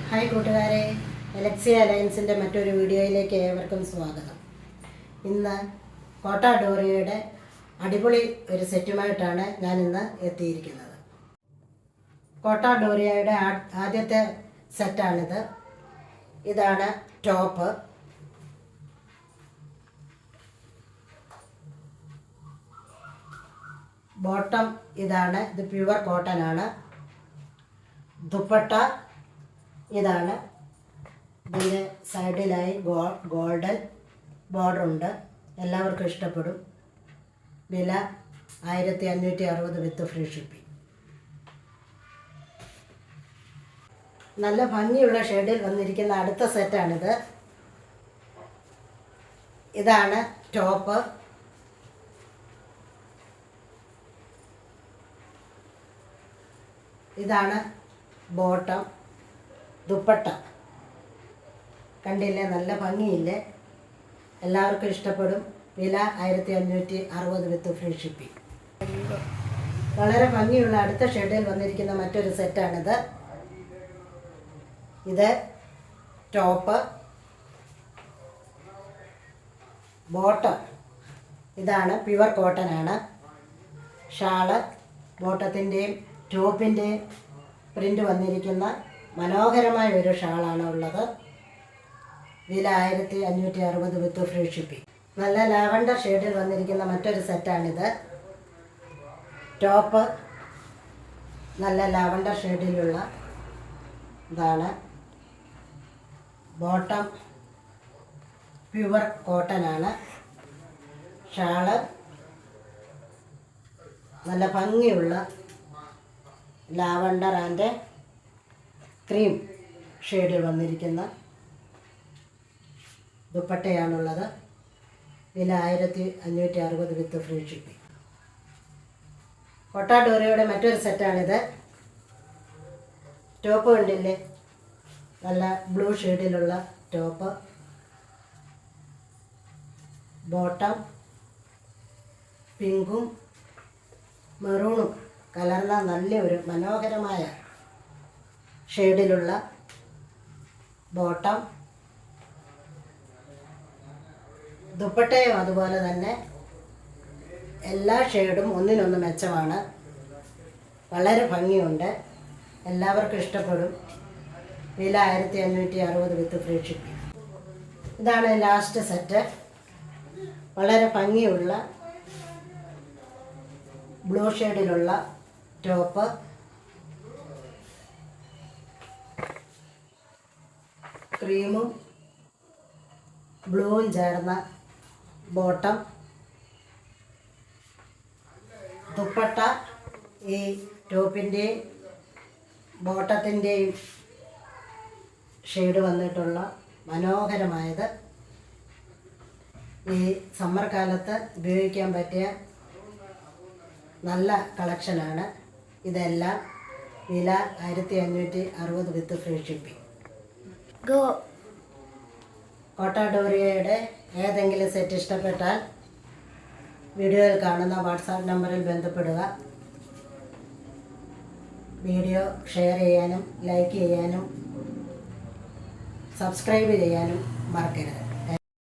Hi കൂട്ടുകാരെ, എലക്സി അലയൻസിൻ്റെ മറ്റൊരു വീഡിയോയിലേക്ക് ഏവർക്കും സ്വാഗതം. ഇന്ന് കോട്ട ഡോറിയയുടെ അടിപൊളി ഒരു സെറ്റുമായിട്ടാണ് ഞാൻ ഇന്ന് എത്തിയിരിക്കുന്നത്. കോട്ട ഡോറിയയുടെ ആദ്യത്തെ സെറ്റാണിത്. ഇതാണ് ടോപ്പ്. ബോട്ടം ഇതാണ്. ഇത് പ്യുവർ കോട്ടൺ ആണ്. ദുപ്പട്ട ഇതാണ്. ഇതിൻ്റെ സൈഡിലായി ഗോൾഡൻ ബോർഡറുണ്ട്. എല്ലാവർക്കും ഇഷ്ടപ്പെടും. വില 1560 വിത്ത് ഫ്രീ ഷിപ്പിംഗ്. നല്ല ഭംഗിയുള്ള ഷെയ്ഡിൽ വന്നിരിക്കുന്ന അടുത്ത സെറ്റാണിത്. ഇതാണ് ടോപ്പ്. ഇതാണ് ബോട്ടം. ദുപ്പട്ട കണ്ടില്ലേ, നല്ല ഭംഗിയില്ലേ, എല്ലാവർക്കും ഇഷ്ടപ്പെടും. വില 1560 വിത്ത് ഫ്രീ ഷിപ്പിംഗ്. വളരെ ഭംഗിയുള്ള അടുത്ത ഷെയ്ഡിൽ വന്നിരിക്കുന്ന മറ്റൊരു സെറ്റാണിത്. ഇത് ടോപ്പ്. ബോട്ടം ഇതാണ്, പ്യുവർ കോട്ടൺ ആണ്. ഷാള് ബോട്ടത്തിൻ്റെയും ടോപ്പിൻ്റെയും പ്രിൻ്റ് വന്നിരിക്കുന്ന മനോഹരമായ ഒരു ഷാളാണ് ഉള്ളത്. വില 1560 വിത്ത് ഫ്രീ ഷിപ്പിംഗ്. നല്ല ലാവണ്ടർ ഷെയ്ഡിൽ വന്നിരിക്കുന്ന മറ്റൊരു സെറ്റാണിത്. ടോപ്പ് നല്ല ലാവണ്ടർ ഷെയ്ഡിലുള്ള ഇതാണ്. ബോട്ടം പ്യുവർ കോട്ടൺ ആണ്. ഷാള് നല്ല ഭംഗിയുള്ള ലാവണ്ടർ ആൻഡ് ക്രീം ഷെയ്ഡിൽ വന്നിരിക്കുന്ന ദുപ്പട്ടയാണുള്ളത്. വില 1560 വിത്ത് ഫ്രീ ഷിപ്പിംഗ്. കോട്ട ഡോറിയയുടെ മറ്റൊരു സെറ്റാണിത്. ടോപ്പ് കണ്ടില്ലേ, നല്ല ബ്ലൂ ഷെയ്ഡിലുള്ള ടോപ്പ്. ബോട്ടം പിങ്കും മെറൂണും കലർന്ന നല്ലൊരു മനോഹരമായ ഷെയ്ഡിലുള്ള ബോട്ടം. ദുപ്പട്ടയും അതുപോലെ തന്നെ എല്ലാ ഷെയ്ഡും ഒന്നിനൊന്ന് മെച്ചമാണ്. വളരെ ഭംഗിയുണ്ട്, എല്ലാവർക്കും ഇഷ്ടപ്പെടും. വില 1560 വിത്ത് ഫ്രീ ഷിപ്പിംഗ്. ഇതാണ് ലാസ്റ്റ് സെറ്റ്. വളരെ ഭംഗിയുള്ള ബ്ലൂ ഷെയ്ഡിലുള്ള ടോപ്പ്. ക്രീമും ബ്ലൂവും ചേർന്ന ബോട്ടം. ദുപ്പട്ട ഈ ടോപ്പിൻ്റെയും ബോട്ടത്തിൻ്റെയും ഷെയ്ഡ് വന്നിട്ടുള്ള മനോഹരമായത്. ഈ സമ്മർ കാലത്ത് ഉപയോഗിക്കാൻ പറ്റിയ നല്ല കളക്ഷനാണ് ഇതെല്ലാം. വില 1560 വിത്ത് ഫ്രീ ഷിപ്പിംഗ്. കോട്ട ഡോറിയയുടെ ഏതെങ്കിലും സെറ്റ് ഇഷ്ടപ്പെട്ടാൽ വീഡിയോയിൽ കാണുന്ന വാട്സാപ്പ് നമ്പറിൽ ബന്ധപ്പെടുക. വീഡിയോ ഷെയർ ചെയ്യാനും ലൈക്ക് ചെയ്യാനും സബ്സ്ക്രൈബ് ചെയ്യാനും മറക്കരുത്.